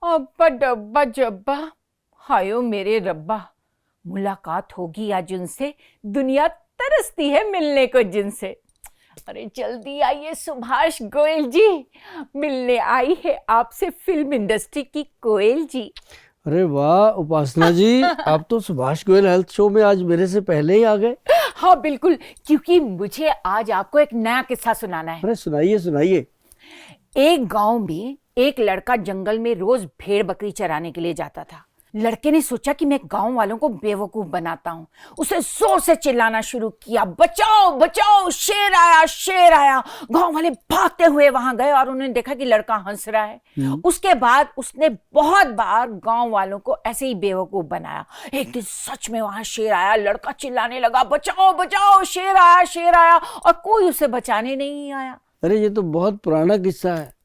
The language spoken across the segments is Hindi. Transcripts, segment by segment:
अब्बा डब्बा जब्बा, हायो मेरे रब्बा, मुलाकात होगी आज उनसे, दुनिया तरसती है मिलने को जिनसे। अरे जल्दी आइए सुभाष गोयल जी, मिलने आई है आपसे फिल्म इंडस्ट्री की कोयल जी। अरे वाह उपासना जी, आप तो सुभाष गोयल हेल्थ शो में आज मेरे से पहले ही आ गए। हाँ बिल्कुल, क्योंकि मुझे आज आपको एक नया किस्सा सुनाना है। अरे सुनाइए सुनाइए। एक गांव में एक लड़का जंगल में रोज भेड़ बकरी चराने के लिए जाता था। लड़के ने सोचा कि मैं गांव वालों को बेवकूफ बनाता हूँ। उसे जोर से चिल्लाना शुरू किया, बचाओ बचाओ, शेर आया शेर आया। गांव वाले भागते हुए वहां गए और उन्होंने देखा कि लड़का हंस रहा है। उसके बाद उसने बहुत बार गांव वालों को ऐसे ही बेवकूफ बनाया। एक दिन सच में वहां शेर आया। लड़का चिल्लाने लगा, बचाओ बचाओ, शेर आया, और कोई उसे बचाने नहीं आया। अरे ये तो बहुत पुराना किस्सा है,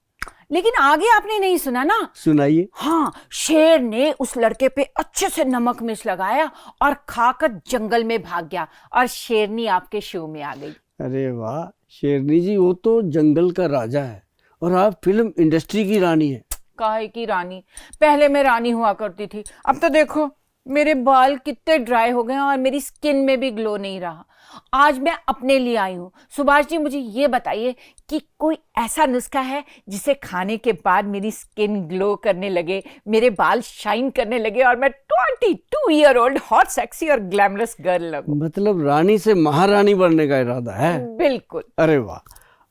लेकिन आगे आपने नहीं सुना ना। सुनाइए। हाँ, शेर ने उस लड़के पे अच्छे से नमक मिर्च लगाया और खाकर जंगल में भाग गया और शेरनी आपके शो में आ गई। अरे वाह शेरनी जी, वो तो जंगल का राजा है और आप फिल्म इंडस्ट्री की रानी है। काहे की रानी? पहले मैं रानी हुआ करती थी, अब तो देखो मेरे बाल कितने ड्राई हो गए और मेरी स्किन में भी ग्लो नहीं रहा। आज मैं अपने लिए आई हूँ। सुभाष जी मुझे ये बताइए कि कोई ऐसा नुस्खा है जिसे खाने के बाद मेरी स्किन ग्लो करने लगे, मेरे बाल शाइन करने लगे और मैं 22-year-old हॉट सेक्सी और ग्लैमरस गर्ल लगूं। मतलब रानी से महारानी बनने का इरादा है? बिल्कुल। अरे वाह,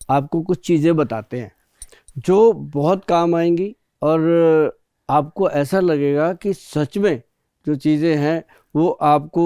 आपको कुछ चीजें बताते हैं जो बहुत काम आएंगी और आपको ऐसा लगेगा कि सच में जो चीजें हैं वो आपको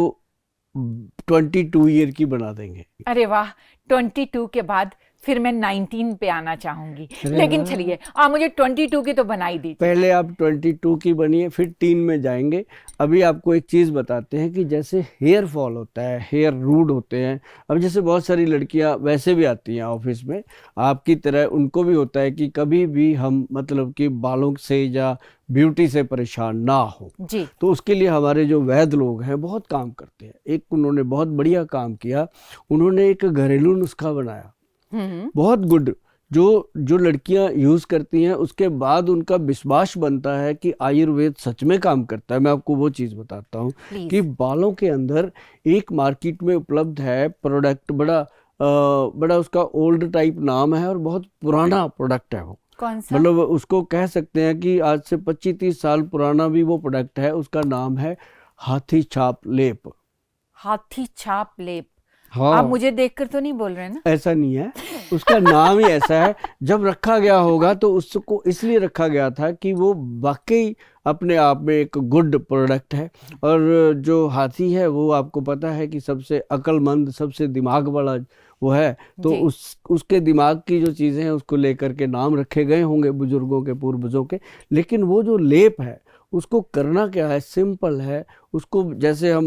22 ईयर की बना देंगे। अरे वाह, 22 के बाद फिर मैं 19 पे आना चाहूंगी। अरे लेकिन वाह। चलिए आप मुझे 22 की तो बनाई दीजिए। पहले आप 22 की बनिए, फिर 3 में जाएंगे। अभी आपको एक चीज़ बताते हैं कि जैसे हेयर फॉल होता है, हेयर रूड होते हैं। अब जैसे बहुत सारी लड़कियां वैसे भी आती हैं ऑफिस में, आपकी तरह उनको भी होता है कि कभी भी हम मतलब कि बालों से या ब्यूटी से परेशान ना हो जी। तो उसके लिए हमारे जो वैद्य लोग हैं बहुत काम करते हैं। एक उन्होंने बहुत बढ़िया काम किया, उन्होंने एक घरेलू नुस्खा बनाया, बहुत गुड, जो लड़कियां यूज करती हैं उसके बाद उनका विश्वास बनता है कि आयुर्वेद सच में काम करता है। मैं आपको वो चीज बताता हूँ कि बालों के अंदर एक मार्केट में उपलब्ध है प्रोडक्ट, बड़ा उसका ओल्ड टाइप नाम है और बहुत पुराना प्रोडक्ट है वो। कौन सा? मतलब उसको कह सकते हैं कि आज से 25-30 साल पुराना भी वो प्रोडक्ट है। उसका नाम है हाथी छाप लेप। हाथी छाप लेप? हाँ, आप मुझे देखकर तो नहीं बोल रहे ना? ऐसा नहीं है, उसका नाम ही ऐसा है। जब रखा गया होगा तो उसको इसलिए रखा गया था कि वो वाकई अपने आप में एक गुड प्रोडक्ट है। और जो हाथी है वो आपको पता है कि सबसे अक्लमंद, सबसे दिमाग वाला वो है, तो उसके दिमाग की जो चीज़ें हैं उसको लेकर के नाम रखे गए होंगे बुजुर्गों के, पूर्वजों के। लेकिन वो जो लेप है उसको करना क्या है, सिंपल है। उसको जैसे हम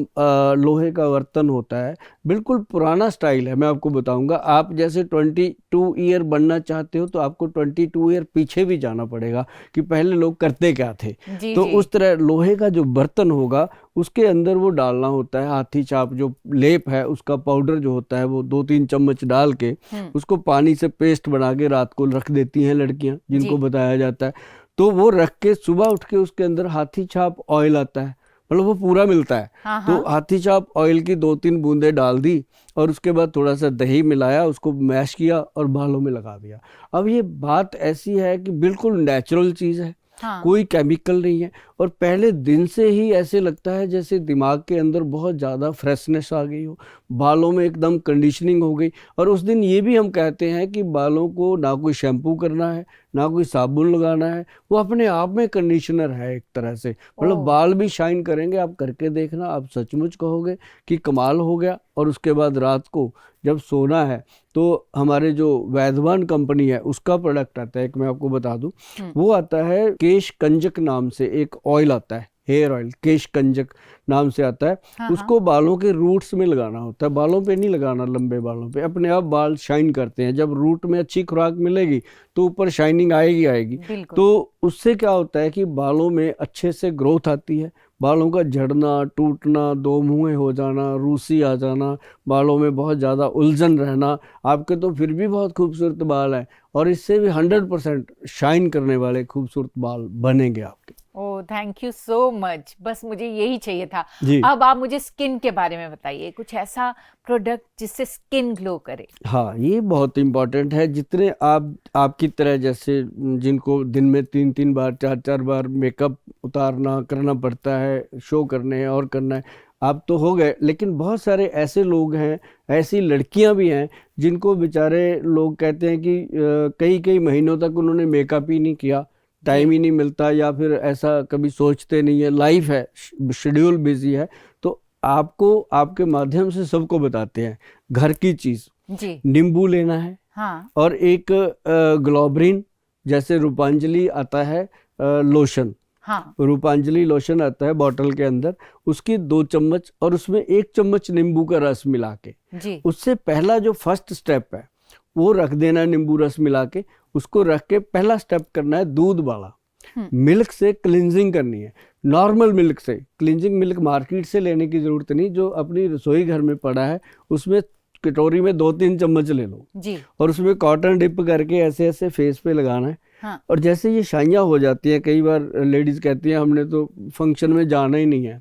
लोहे का बर्तन होता है, बिल्कुल पुराना स्टाइल है। मैं आपको बताऊंगा, आप जैसे 22 ईयर बनना चाहते हो तो आपको 22 ईयर पीछे भी जाना पड़ेगा कि पहले लोग करते क्या थे। तो उस तरह लोहे का जो बर्तन होगा उसके अंदर वो डालना होता है हाथी छाप जो लेप है, उसका पाउडर जो होता है वो 2-3 चम्मच डाल के उसको पानी से पेस्ट बना के रात को रख देती हैं लड़कियां, जिनको बताया जाता है। तो वो रख के सुबह उठ के उसके अंदर हाथी छाप ऑयल आता है, मतलब वो पूरा मिलता है। तो हाथी छाप ऑयल की 2-3 बूंदें डाल दी और उसके बाद थोड़ा सा दही मिलाया, उसको मैश किया और बालों में लगा दिया। अब ये बात ऐसी है कि बिल्कुल नेचुरल चीज़ है, कोई केमिकल नहीं है और पहले दिन से ही ऐसे लगता है जैसे दिमाग के अंदर बहुत ज़्यादा फ्रेशनेस आ गई हो, बालों में एकदम कंडीशनिंग हो गई। और उस दिन ये भी हम कहते हैं कि बालों को ना कोई शैम्पू करना है ना कोई साबुन लगाना है, वो अपने आप में कंडीशनर है एक तरह से। मतलब बाल भी शाइन करेंगे। आप करके देखना, आप सचमुच कहोगे कि कमाल हो गया। और उसके बाद रात को जब सोना है तो हमारे जो वैधवान कंपनी है उसका प्रोडक्ट आता है, एक मैं आपको बता दूं, वो आता है केश कंजक नाम से एक ऑयल आता है, हेयर ऑयल केश कंजक नाम से आता है। उसको बालों के रूट्स में लगाना होता है, बालों पे नहीं लगाना, लंबे बालों पे। अपने आप बाल शाइन करते हैं। जब रूट में अच्छी खुराक मिलेगी तो ऊपर शाइनिंग आएगी। तो उससे क्या होता है कि बालों में अच्छे से ग्रोथ आती है, बालों का झड़ना, टूटना, दो मुंहे हो जाना, रूसी आ जाना, बालों में बहुत ज़्यादा उलझन रहना, आपके तो फिर भी बहुत खूबसूरत बाल हैं और इससे भी 100% शाइन करने वाले खूबसूरत बाल बनेंगे आपके। थैंक यू सो मच, बस मुझे यही चाहिए था। जी। अब आप मुझे स्किन के बारे में बताइए, कुछ ऐसा प्रोडक्ट जिससे स्किन ग्लो करे। हाँ, ये बहुत इम्पोर्टेंट है। जितने आप आपकी तरह जैसे जिनको दिन में 3-3 बार 4-4 बार मेकअप उतारना करना पड़ता है, शो करने हैं और करना है, आप तो हो गए, लेकिन बहुत सारे ऐसे लोग हैं, ऐसी लड़कियां भी हैं जिनको बेचारे लोग कहते हैं कि कई कई महीनों तक उन्होंने मेकअप ही नहीं किया, टाइम ही नहीं मिलता, या फिर ऐसा कभी सोचते नहीं है, लाइफ है, शेड्यूल बिजी है। तो आपको आपके माध्यम से सबको बताते हैं घर की चीज, जी। नींबू लेना है, हाँ। और एक ग्लोबरिन, जैसे रूपांजलि आता है लोशन, हाँ। रूपांजलि लोशन आता है बॉटल के अंदर, उसकी 2 चम्मच और उसमें 1 चम्मच नींबू का रस मिला के, जी। उससे पहला जो फर्स्ट स्टेप है वो रख देना है, नींबू रस मिला के उसको रख के पहला स्टेप करना है दूध वाला। मिल्क से क्लिनजिंग करनी है, नॉर्मल मिल्क से। क्लिनजिंग मिल्क मार्केट से लेने की जरूरत नहीं, जो अपनी रसोई घर में पड़ा है उसमें कटोरी में 2-3 चम्मच ले लो जी। और उसमें कॉटन डिप करके ऐसे ऐसे फेस पे लगाना है। हाँ। और जैसे ये शाइयाँ हो जाती हैं, कई बार लेडीज कहती हैं हमने तो फंक्शन में जाना ही नहीं है,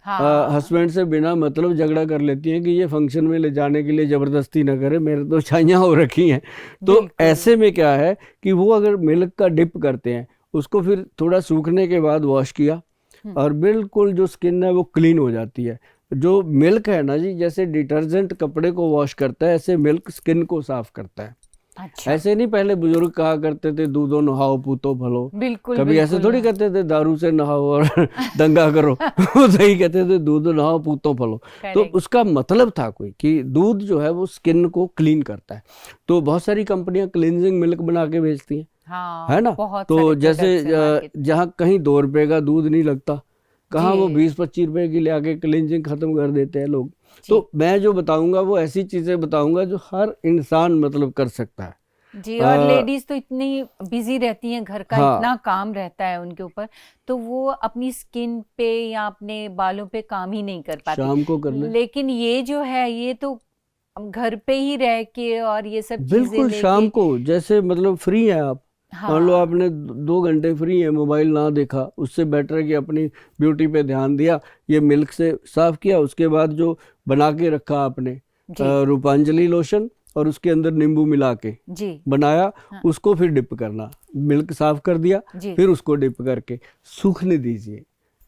हाँ। हस्बैंड से बिना मतलब झगड़ा कर लेती हैं कि ये फंक्शन में ले जाने के लिए जबरदस्ती ना करे, मेरे तो छाइयाँ हो रखी हैं। तो बिल्कुल। ऐसे में क्या है कि वो अगर मिल्क का डिप करते हैं, उसको फिर थोड़ा सूखने के बाद वॉश किया और बिल्कुल जो स्किन है वो क्लीन हो जाती है। जो मिल्क है ना जी, जैसे डिटर्जेंट कपड़े को वॉश करता है, ऐसे मिल्क स्किन को साफ करता है। अच्छा। ऐसे नहीं पहले बुजुर्ग कहा करते थे दूधो नहाओ पूतो भलो, बिल्कुल कभी ऐसे बिल्कुल। थोड़ी कहते थे दारू से नहाओ और दंगा करो वो सही कहते थे दूधो नहाओ पूतो फलो। तो Correct। उसका मतलब था कोई कि दूध जो है वो स्किन को क्लीन करता है। तो बहुत सारी कंपनियां क्लींजिंग मिल्क बना के बेचती हैं, हाँ, है ना। बहुत तो सारे जैसे products हैं market में। जहाँ कहीं 2 रुपए का दूध नहीं लगता, कहाँ वो जी। 20-25 रुपए की ले आके क्लींजिंग खत्म कर देते हैं लोग। जी। तो मैं जो बताऊंगा वो ऐसी चीजें बताऊंगा जो हर इंसान मतलब कर सकता है। जी, और लेडीज तो इतनी बिजी रहती हैं, घर का हाँ। इतना काम रहता है उनके ऊपर, तो वो अपनी स्किन पे या अपने बालों पे काम ही नहीं कर पाती। शाम को करना है। लेकिन ये जो है ये तो घर पे ही रह के और ये सब चीजें बिल्कुल लेके। शाम को, जैसे मतलब फ्री है आप, मान लो हाँ। आपने 2 घंटे फ्री है, मोबाइल ना देखा, उससे बेटर है कि अपनी ब्यूटी पे ध्यान दिया, ये मिल्क से साफ किया, उसके बाद जो बना के रखा आपने जी। रूपांजलि लोशन और उसके अंदर नींबू मिला के जी। बनाया, हाँ। उसको फिर डिप करना, मिल्क साफ कर दिया, जी। फिर उसको डिप करके सूखने दीजिए,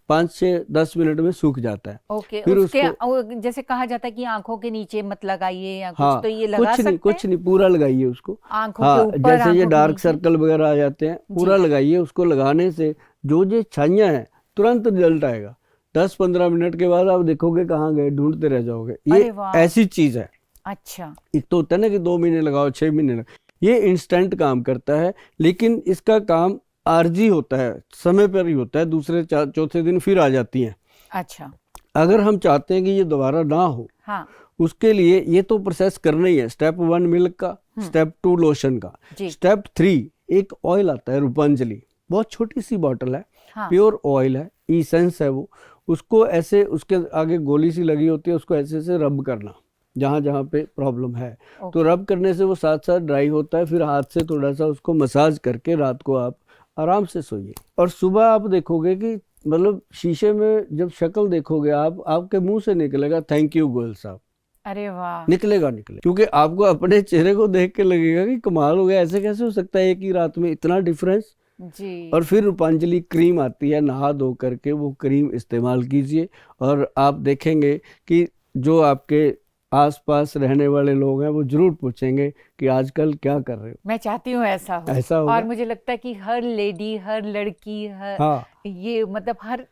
5 से 10 मिनट में सूख जाता है। ओके। फिर उसके उसको जैसे कहा जाता है कि आंखों के नीचे मत लगाइए या कुछ, हाँ, तो ये लगा सकते हैं कुछ नहीं, पूरा लगाइए उसको। आंखों के हाँ, ऊपर, जैसे ये आंखों के डार्क नीचे। सर्कल वगैरह आ जाते हैं, पूरा जी। लगाइए। उसको लगाने से जो ये छाइयाँ हैं तुरंत रिजल्ट आएगा। 10-15 मिनट के बाद आप देखोगे कहाँ गए, ढूंढते रह जाओगे। अरे ये वाह। ऐसी चीज है। अच्छा। एक तो होता है ना कि 2 महीने लगाओ, 6 महीने लगाओ, ये इंस्टेंट काम करता है, लेकिन इसका काम आरजी होता है, समय पर ही होता है, दूसरे चौथे दिन फिर आ जाती हैं। अच्छा। अगर हम चाहते हैं कि ये दोबारा ना हो, हाँ। उसके लिए ये तो प्रोसेस करना ही है। स्टेप 1 मिल्क का, स्टेप 2 लोशन का, जी। स्टेप 3 एक ऑयल आता है रूपांजलि, बहुत छोटी सी बॉटल है, हाँ। प्योर ऑयल है, इसेंस है वो। उसको ऐसे, उसके आगे गोली सी लगी होती है, उसको ऐसे ऐसे रब करना जहाँ जहाँ पे प्रॉब्लम है। तो रब करने से वो साथ साथ ड्राई होता है, फिर हाथ से थोड़ा सा उसको मसाज करके रात को आप आराम से सोइए। और सुबह आप देखोगे कि मतलब शीशे में जब शक्ल देखोगे आप, आपके मुंह से निकलेगा थैंक यू गोयल साहब। अरे वाह। निकलेगा, क्योंकि आपको अपने चेहरे को देख के लगेगा कि कमाल हो गया, ऐसे कैसे हो सकता है एक ही रात में इतना डिफरेंस। जी। और फिर रूपांजलि क्रीम आती है, नहा धो करके वो क्रीम इस्तेमाल कीजिए और आप देखेंगे कि जो आपके आसपास रहने वाले लोग हैं वो जरूर पूछेंगे कि आजकल क्या कर रहे हो। मैं चाहती हूँ ऐसा हो। ऐसा होगा। और मुझे लगता है कि हर लेडी, हर लड़की, हर हाँ, ये मतलब हर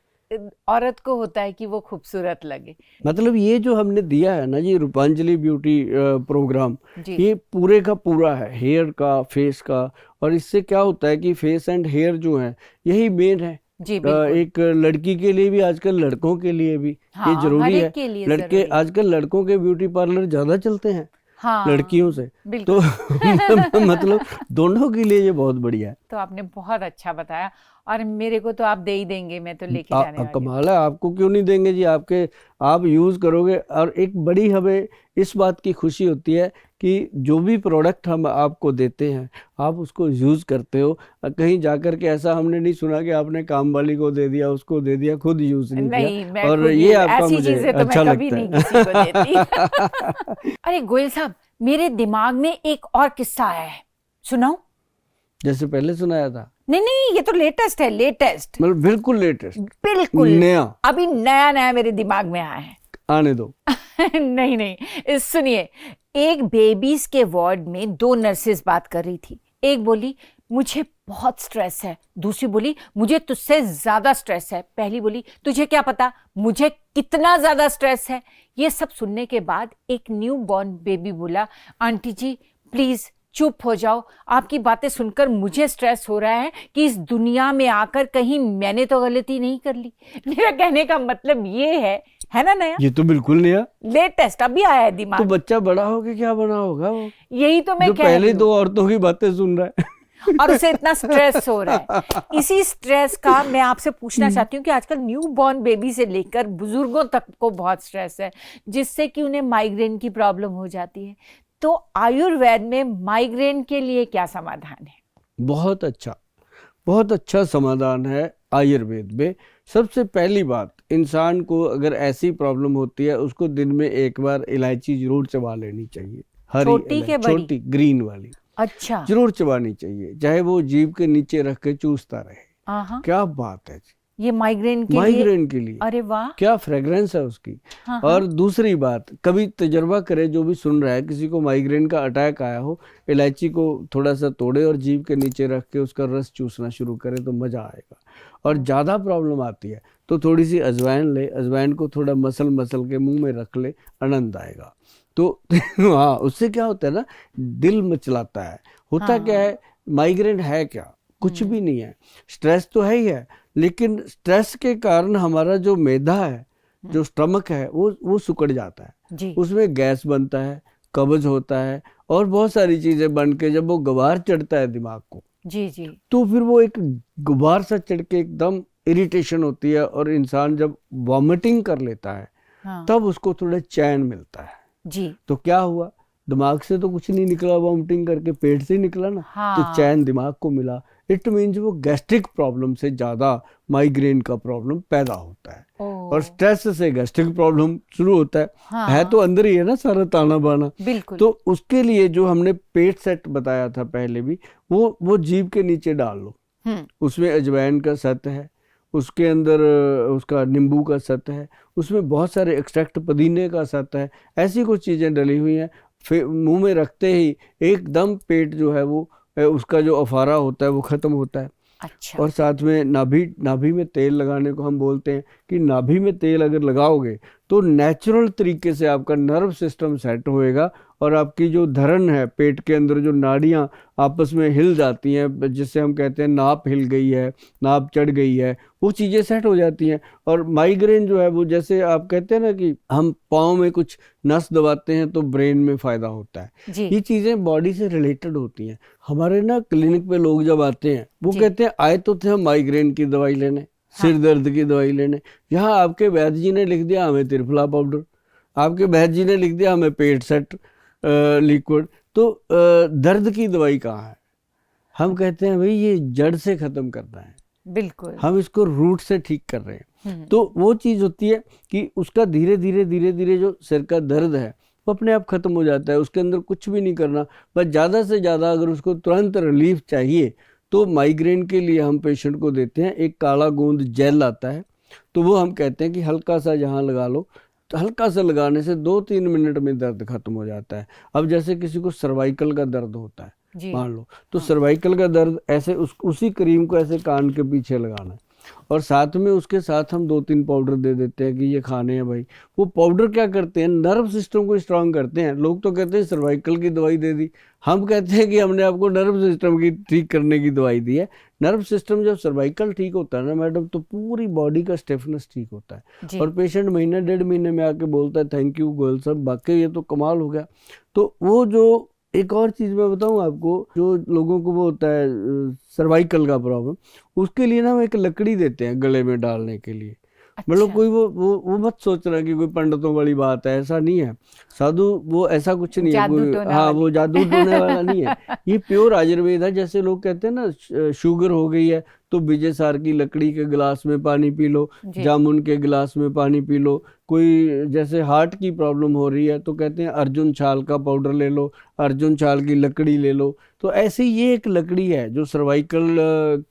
औरत को होता है कि वो खूबसूरत लगे। मतलब ये जो हमने दिया है ना जी रूपांजलि ब्यूटी प्रोग्राम, जी। ये पूरे का पूरा है, हेयर का, फेस का। और इससे क्या होता है कि फेस एंड हेयर जो है यही मेन है। जी बिल्कुल। एक लड़की के लिए भी, आजकल लड़कों के लिए भी हाँ, ये हर जरूरी एक है। के लिए लड़के जरूरी है। आजकल लड़कों के ब्यूटी पार्लर ज्यादा चलते हैं हाँ लड़कियों से, तो बिल्कुल। मतलब दोनों के लिए ये बहुत बढ़िया है। तो आपने बहुत अच्छा बताया, और मेरे को तो आप दे ही देंगे, मैं तो लेके जाने वाली हूँ। कमाल है, आपको क्यों नहीं देंगे जी। आप यूज करोगे और एक बड़ी हमें इस बात की खुशी होती है कि जो भी प्रोडक्ट हम आपको देते हैं आप उसको यूज़ करते हो। कहीं जाकर के ऐसा हमने नहीं सुना कि आपने काम वाली को दे दिया, उसको दे दिया, खुद यूज़ नहीं नहीं, किया, मैं और खुद ये आपका ऐसी मुझे चीजें तो मैं अच्छा कभी लगता नहीं किसी को देती। है। अरे गोयल साहब, मेरे दिमाग में एक और किस्सा आया है, सुनाऊं? जैसे पहले सुनाया था, नहीं नहीं, ये तो लेटेस्ट है, लेटेस्ट, मतलब बिल्कुल लेटेस्ट, बिल्कुल नया, अभी नया नया मेरे दिमाग में आया है। आने दो। नहीं नहीं, सुनिए। एक बेबीज के वार्ड में दो नर्सेस बात कर रही थी। एक बोली मुझे बहुत स्ट्रेस है, दूसरी बोली मुझे तुझसे ज्यादा स्ट्रेस है। पहली बोली तुझे क्या पता मुझे कितना ज्यादा स्ट्रेस है। ये सब सुनने के बाद एक न्यू बॉर्न बेबी बोला, आंटी जी प्लीज चुप हो जाओ, आपकी बातें सुनकर मुझे स्ट्रेस हो रहा है कि इस दुनिया में आकर कहीं मैंने तो गलती नहीं कर ली। मेरा कहने का मतलब ये है ना नया, ये तो बिल्कुल नया, लेटेस्ट अभी आया है तो दिमाग। बच्चा बड़ा होके क्या बना होगा वो, यही तो मैं जो कह रही पहले हूँ। दो औरतों की बातें सुन रहा है। और उसे इतना स्ट्रेस हो रहा है। इसी स्ट्रेस का मैं आपसे पूछना चाहती हूँ कि आजकल न्यू बॉर्न बेबी से लेकर बुजुर्गों तक को बहुत स्ट्रेस है, जिससे कि उन्हें माइग्रेन की प्रॉब्लम हो जाती है। तो आयुर्वेद में माइग्रेन के लिए क्या समाधान है? बहुत अच्छा समाधान है आयुर्वेद में। सबसे पहली बात, इंसान को अगर ऐसी प्रॉब्लम होती है उसको दिन में एक बार इलायची जरूर चबा लेनी चाहिए। हरी छोटी के इलायची, बड़ी? छोटी ग्रीन वाली अच्छा। जरूर चबानी चाहिए, चाहे वो जीभ के नीचे रख के चूसता रहे। हाँ, क्या बात है जी, ये माइग्रेन के लिए? माइग्रेन के लिए अरे वाह। क्या फ्रेग्रेंस है उसकी। हाँ, और दूसरी बात, कभी तजर्बा करे, जो भी सुन रहा है, किसी को माइग्रेन का अटैक आया हो, इलायची को थोड़ा सा तोड़े और जीभ के नीचे रख के उसका रस चूसना शुरू करे तो मजा आएगा। और ज़्यादा प्रॉब्लम आती है तो थोड़ी सी अजवाइन ले, अजवाइन को थोड़ा मसल मसल के मुंह में रख ले, आनंद आएगा। तो हाँ, उससे क्या होता है ना, दिल मचलाता है। होता क्या है, माइग्रेन है क्या, कुछ भी नहीं है, स्ट्रेस तो है ही है, लेकिन स्ट्रेस के कारण हमारा जो मैदा है, जो स्टमक है, वो सिकुड़ जाता है जी। उसमें गैस बनता है, कब्ज होता है, और बहुत सारी चीजें बन के जब वो गुबार चढ़ता है दिमाग को, जी जी। तो फिर वो एक गुबार सा चढ़ के एकदम इरिटेशन होती है, और इंसान जब वॉमिटिंग कर लेता है हाँ। तब उसको थोड़ा चैन मिलता है। जी। तो क्या हुआ, दिमाग से तो कुछ नहीं निकला वॉमिटिंग करके, पेट से ही निकला ना। हाँ। तो चैन दिमाग को मिला। इट मीन्स वो गैस्ट्रिक प्रॉब्लम से ज्यादा माइग्रेन का प्रॉब्लम पैदा होता है। और स्ट्रेस से गैस्ट्रिक प्रॉब्लम शुरू होता है। हाँ। है तो अंदर ही है ना सारा ताना बाना। बिल्कुल। तो उसके लिए जो हमने पेट सेट बताया था पहले भी, वो जीभ के नीचे डाल लो। उसमें अजवाइन का सत्व है, उसके अंदर उसका नींबू का सत्व है, उसमें बहुत सारे एक्सट्रैक्ट पुदीने का सत्व है, ऐसी कुछ चीज़ें डली हुई हैं। फिर मुंह में रखते ही एकदम पेट जो है वो, उसका जो अफारा होता है वो ख़त्म होता है। अच्छा। और साथ में नाभि में तेल लगाने को हम बोलते हैं कि नाभि में तेल अगर लगाओगे तो नेचुरल तरीके से आपका नर्व सिस्टम सेट होएगा, और आपकी जो धड़न है, पेट के अंदर जो नाड़ियाँ आपस में हिल जाती हैं, जिससे हम कहते हैं नाप हिल गई है, नाप चढ़ गई है, वो चीज़ें सेट हो जाती हैं। और माइग्रेन जो है वो, जैसे आप कहते हैं ना कि हम पाँव में कुछ नस दबाते हैं तो ब्रेन में फ़ायदा होता है, ये चीज़ें बॉडी से रिलेटेड होती हैं। हमारे ना क्लिनिक पे लोग जब आते हैं वो कहते हैं आए तो थे हम माइग्रेन की दवाई लेने, सिर दर्द की दवाई लेने, यहाँ आपके वैद्य जी ने लिख दिया हमें त्रिफला पाउडर, आपके वैद्य जी ने लिख दिया हमें पेट सेट लिक्विड, तो दर्द की दवाई कहाँ है? हम कहते हैं भाई ये जड़ से खत्म करना है, बिल्कुल, हम इसको रूट से ठीक कर रहे हैं। तो वो चीज़ होती है कि उसका धीरे धीरे जो सिर का दर्द है वो अपने आप खत्म हो जाता है, उसके अंदर कुछ भी नहीं करना। बस ज़्यादा से ज़्यादा अगर उसको तुरंत रिलीफ चाहिए तो माइग्रेन के लिए हम पेशेंट को देते हैं एक काला गोंद जेल आता है, तो वो हम कहते हैं कि हल्का सा जहाँ लगा लो, तो हल्का सा लगाने से 2-3 मिनट में दर्द खत्म हो जाता है। अब जैसे किसी को सर्वाइकल का दर्द होता है मान लो, तो सर्वाइकल का दर्द ऐसे उसी क्रीम को ऐसे कान के पीछे लगाना है, और साथ में उसके साथ हम 2-3 पाउडर दे देते हैं कि ये खाने हैं भाई। वो पाउडर क्या करते हैं, नर्व सिस्टम को स्ट्रांग करते हैं। लोग तो कहते हैं सर्वाइकल की दवाई दे दी, हम कहते हैं कि हमने आपको नर्व सिस्टम की ठीक करने की दवाई दी है। नर्व सिस्टम जब सर्वाइकल ठीक होता है ना मैडम, तो पूरी बॉडी का स्टिफनेस ठीक होता है, और पेशेंट महीने 1.5 महीने में आके बोलता है थैंक यू गोयल साहब, वाकई ये तो कमाल हो गया। तो वो जो एक और चीज़ मैं बताऊं आपको, जो लोगों को वो होता है सर्वाइकल का प्रॉब्लम, उसके लिए ना हम एक लकड़ी देते हैं गले में डालने के लिए, मतलब अच्छा, कोई वो मत सोचना कि कोई पंडितों वाली बात है, ऐसा नहीं है। साधु वो ऐसा कुछ नहीं है, जादू कोई टोना हाँ वाली। वो जादू टोने वाला नहीं है। ये प्योर आयुर्वेद है। जैसे लोग कहते हैं ना शुगर हो गई है तो बिजेसार की लकड़ी के गिलास में पानी पी लो, जी। जामुन के गिलास में पानी पी लो। कोई जैसे हार्ट की प्रॉब्लम हो रही है तो कहते हैं अर्जुन छाल का पाउडर ले लो, अर्जुन छाल की लकड़ी ले लो। तो ऐसे ये एक लकड़ी है जो सर्वाइकल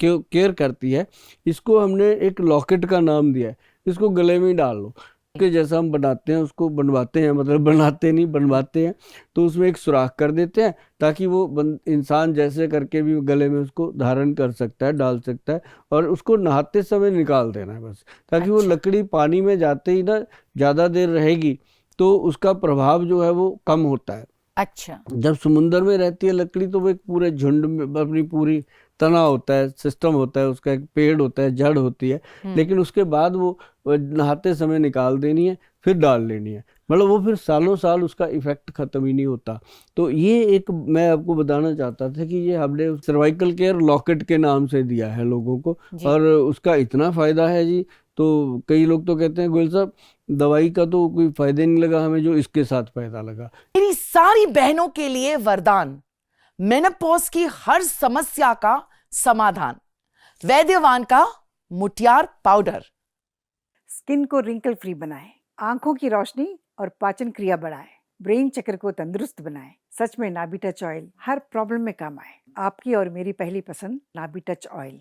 केयर करती है। इसको हमने एक लॉकेट का नाम दिया है। इसको गले में ही डाल लो के जैसा हम बनाते हैं, उसको बनवाते हैं, मतलब बनाते नहीं बनवाते हैं। तो उसमें एक सुराख कर देते हैं ताकि वो इंसान जैसे करके भी गले में उसको धारण कर सकता है, डाल सकता है। और उसको नहाते समय निकाल देना है बस, ताकि वो अच्छा, लकड़ी पानी में जाते ही ना ज़्यादा देर रहेगी तो उसका प्रभाव जो है वो कम होता है। अच्छा, जब समुंदर में रहती है लकड़ी तो वो एक पूरे झुंड में अपनी पूरी तना होता है, सिस्टम होता है, उसका एक पेड़ होता है, जड़ होती है। हम्म, लेकिन उसके बाद वो नहाते समय निकाल देनी है, फिर डाल लेनी है। मतलब वो फिर सालों साल उसका इफेक्ट खत्म ही नहीं होता। तो ये एक मैं आपको बताना चाहता था कि ये हमने सर्वाइकल केयर लॉकेट के नाम से दिया है लोगों को। जी। और उसका इतना फायदा है जी। तो कई लोग तो कहते हैं गोयल साहब दवाई का तो कोई फायदा नहीं लगा हमें जो इसके साथ फायदा लगा। मेरी सारी बहनों के लिए वरदान, मेनोपॉज की हर समस्या का समाधान, वैद्यवान का मुटियार पाउडर। स्किन को रिंकल फ्री बनाए, आंखों की रोशनी और पाचन क्रिया बढ़ाए, ब्रेन चक्र को तंदुरुस्त बनाए। सच में नाभी टच ऑयल हर प्रॉब्लम में काम आए। आपकी और मेरी पहली पसंद नाभी टच ऑयल।